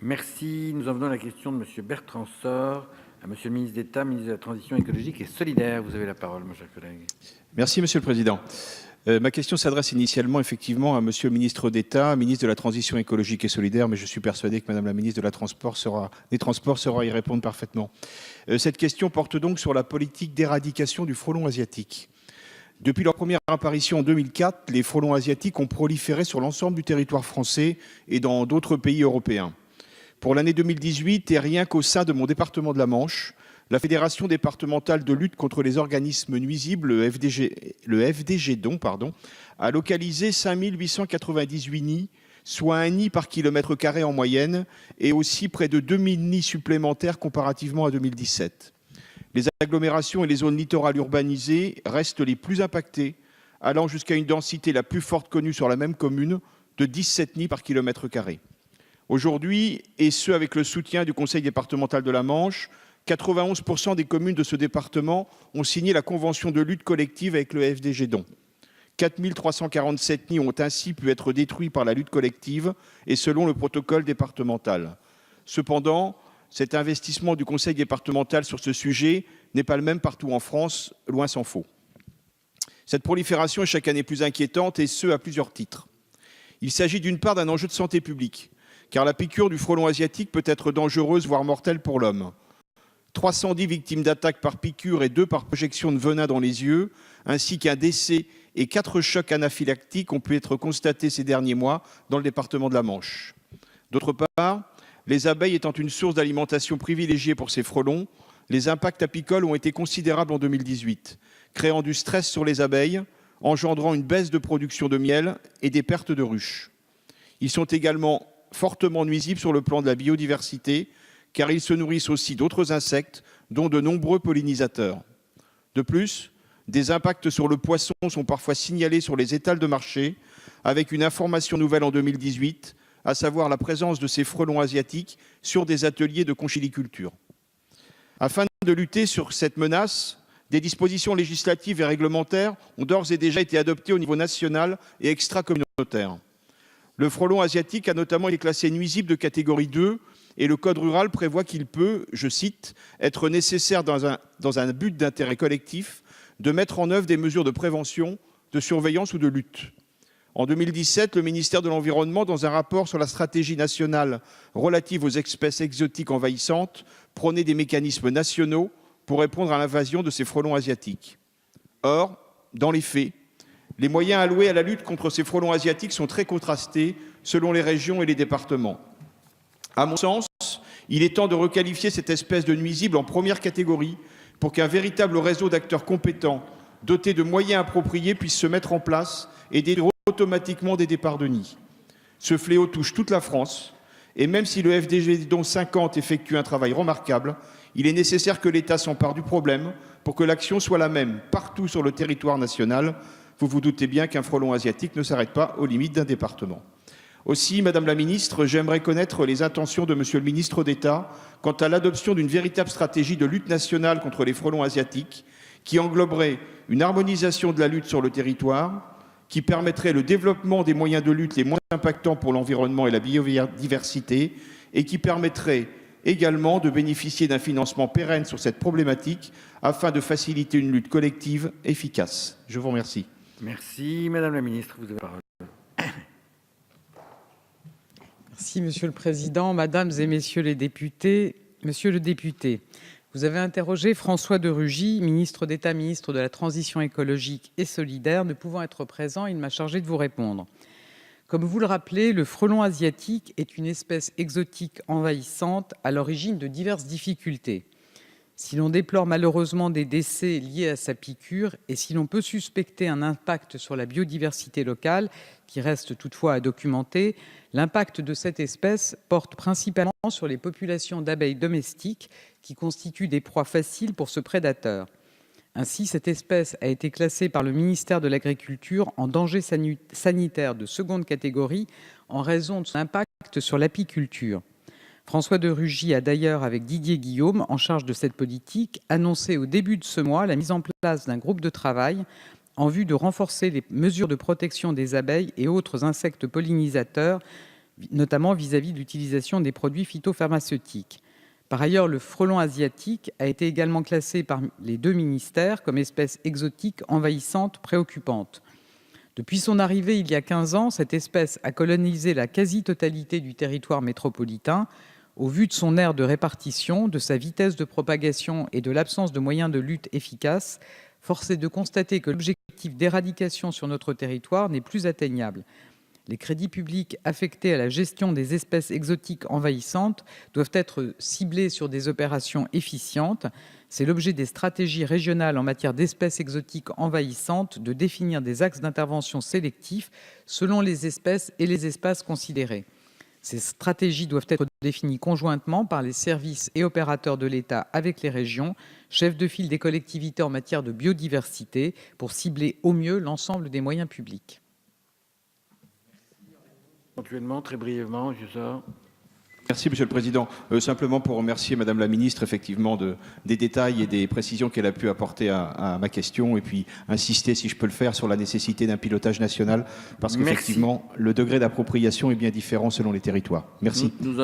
Merci. Nous en venons à la question de Monsieur Bertrand Sort, à Monsieur le ministre d'État, ministre de la Transition écologique et solidaire. Vous avez la parole, mon cher collègue. Merci, Monsieur le Président. Ma question s'adresse initialement effectivement à Monsieur le ministre d'État, ministre de la Transition écologique et solidaire, mais je suis persuadé que Madame la ministre des Transports saura y répondre parfaitement. Cette question porte donc sur la politique d'éradication du frelon asiatique. Depuis leur première apparition en 2004, les frelons asiatiques ont proliféré sur l'ensemble du territoire français et dans d'autres pays européens. Pour l'année 2018, et rien qu'au sein de mon département de la Manche, la Fédération départementale de lutte contre les organismes nuisibles, le FDG-DON, a localisé 5 898 nids, soit un nid par kilomètre carré en moyenne, et aussi près de 2000 nids supplémentaires comparativement à 2017. Les agglomérations et les zones littorales urbanisées restent les plus impactées, allant jusqu'à une densité la plus forte connue sur la même commune, de 17 nids par kilomètre carré. Aujourd'hui, et ce avec le soutien du Conseil départemental de la Manche, 91% des communes de ce département ont signé la convention de lutte collective avec le FDG-DON. 4 347 nids ont ainsi pu être détruits par la lutte collective et selon le protocole départemental. Cependant, cet investissement du Conseil départemental sur ce sujet n'est pas le même partout en France, loin s'en faut. Cette prolifération est chaque année plus inquiétante et ce, à plusieurs titres. Il s'agit d'une part d'un enjeu de santé publique, car la piqûre du frelon asiatique peut être dangereuse, voire mortelle pour l'homme. 310 victimes d'attaques par piqûre et 2 par projection de venin dans les yeux, ainsi qu'un décès et 4 chocs anaphylactiques ont pu être constatés ces derniers mois dans le département de la Manche. D'autre part, les abeilles étant une source d'alimentation privilégiée pour ces frelons, les impacts apicoles ont été considérables en 2018, créant du stress sur les abeilles, engendrant une baisse de production de miel et des pertes de ruches. Ils sont également fortement nuisibles sur le plan de la biodiversité, car ils se nourrissent aussi d'autres insectes, dont de nombreux pollinisateurs. De plus, des impacts sur le poisson sont parfois signalés sur les étals de marché, avec une information nouvelle en 2018, à savoir la présence de ces frelons asiatiques sur des ateliers de conchiliculture. Afin de lutter sur cette menace, des dispositions législatives et réglementaires ont d'ores et déjà été adoptées au niveau national et extra-communautaire. Le frelon asiatique a notamment été classé nuisible de catégorie 2 et le Code rural prévoit qu'il peut, je cite, être nécessaire dans un but d'intérêt collectif de mettre en œuvre des mesures de prévention, de surveillance ou de lutte. En 2017, le ministère de l'Environnement, dans un rapport sur la stratégie nationale relative aux espèces exotiques envahissantes, prônait des mécanismes nationaux pour répondre à l'invasion de ces frelons asiatiques. Or, dans les faits, les moyens alloués à la lutte contre ces frelons asiatiques sont très contrastés selon les régions et les départements. À mon sens, il est temps de requalifier cette espèce de nuisible en première catégorie pour qu'un véritable réseau d'acteurs compétents, dotés de moyens appropriés, puisse se mettre en place et détruire automatiquement des départs de nids. Ce fléau touche toute la France et même si le FDG-DON 50 effectue un travail remarquable, il est nécessaire que l'État s'empare du problème pour que l'action soit la même partout sur le territoire national. Vous vous doutez bien qu'un frelon asiatique ne s'arrête pas aux limites d'un département. Aussi, Madame la Ministre, j'aimerais connaître les intentions de Monsieur le Ministre d'État quant à l'adoption d'une véritable stratégie de lutte nationale contre les frelons asiatiques qui engloberait une harmonisation de la lutte sur le territoire, qui permettrait le développement des moyens de lutte les moins impactants pour l'environnement et la biodiversité et qui permettrait également de bénéficier d'un financement pérenne sur cette problématique afin de faciliter une lutte collective efficace. Je vous remercie. Merci. Madame la Ministre, vous avez la parole. Merci, Monsieur le Président. Mesdames et Messieurs les députés, Monsieur le député, vous avez interrogé François de Rugy, ministre d'État, ministre de la Transition écologique et solidaire. Ne pouvant être présent, il m'a chargé de vous répondre. Comme vous le rappelez, le frelon asiatique est une espèce exotique envahissante à l'origine de diverses difficultés. Si l'on déplore malheureusement des décès liés à sa piqûre et si l'on peut suspecter un impact sur la biodiversité locale, qui reste toutefois à documenter, l'impact de cette espèce porte principalement sur les populations d'abeilles domestiques qui constituent des proies faciles pour ce prédateur. Ainsi, cette espèce a été classée par le ministère de l'Agriculture en danger sanitaire de seconde catégorie en raison de son impact sur l'apiculture. François de Rugy a d'ailleurs, avec Didier Guillaume, en charge de cette politique, annoncé au début de ce mois la mise en place d'un groupe de travail en vue de renforcer les mesures de protection des abeilles et autres insectes pollinisateurs notamment vis-à-vis de l'utilisation des produits phytopharmaceutiques. Par ailleurs, le frelon asiatique a été également classé par les 2 ministères comme espèce exotique envahissante préoccupante. Depuis son arrivée il y a 15 ans, cette espèce a colonisé la quasi-totalité du territoire métropolitain. Au vu de son aire de répartition, de sa vitesse de propagation et de l'absence de moyens de lutte efficaces, force est de constater que l'objectif d'éradication sur notre territoire n'est plus atteignable. Les crédits publics affectés à la gestion des espèces exotiques envahissantes doivent être ciblés sur des opérations efficientes. C'est l'objet des stratégies régionales en matière d'espèces exotiques envahissantes de définir des axes d'intervention sélectifs selon les espèces et les espaces considérés. Ces stratégies doivent être définies conjointement par les services et opérateurs de l'État avec les régions, chefs de file des collectivités en matière de biodiversité, pour cibler au mieux l'ensemble des moyens publics. Éventuellement, très brièvement, je sors. Merci, Monsieur le Président. Simplement pour remercier Madame la Ministre, effectivement, des détails et des précisions qu'elle a pu apporter à ma question, et puis insister, si je peux le faire, sur la nécessité d'un pilotage national, parce qu'effectivement, le degré d'appropriation est bien différent selon les territoires. Merci. Nous